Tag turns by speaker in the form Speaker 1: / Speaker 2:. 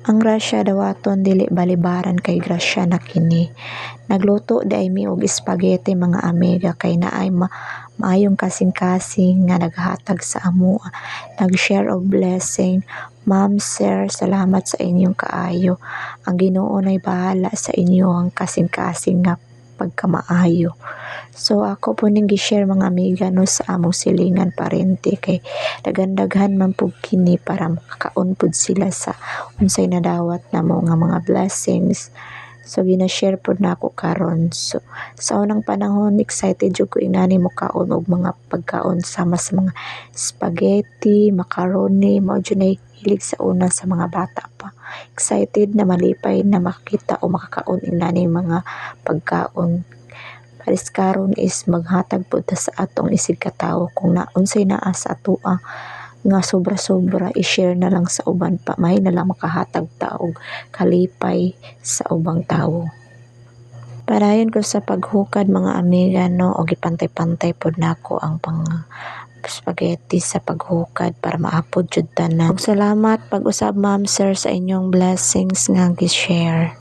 Speaker 1: Ang grasya dawaton dili balibaran kay grasya na kini. Nagluto day mi og spaghetti mga amiga kay naay maayong kasing-kasing nga naghatag sa amo. Nag-share og blessing. Ma'am, sir, salamat sa inyong kaayo. Ang Ginoo nay bahala sa inyo ang kasing-kasing nga pagkamaayo. So ako po ning gi-share mga amiga no sa among silingan parente kay daghan-daghan man pud kini para makakaon pud sila sa unsay nadawat namo nga mga blessings. So gina-share pud nako karon. So sa unang panahon excited jud ko ingani mo kaon og mga pagkaon sama sa mga spaghetti, macaroni, mao jud nay hilig sa una sa mga bata pa. Excited na malipay na makita o makakaon ingani mga pagkaon. Paris karon is maghatag pud ta sa atong isig katawo kung unsay naa sa atoa nga sobra-sobra i-share na lang sa uban pa may na lang makahatag ta og kalipay sa ubang tawo. Padayon ko sa paghukad mga amiga no og ipantay-pantay pod nako ang pang spaghetti sa paghukad para maapod jud tanan. Salamat pag-usab ma'am sir sa inyong blessings nga gi-share.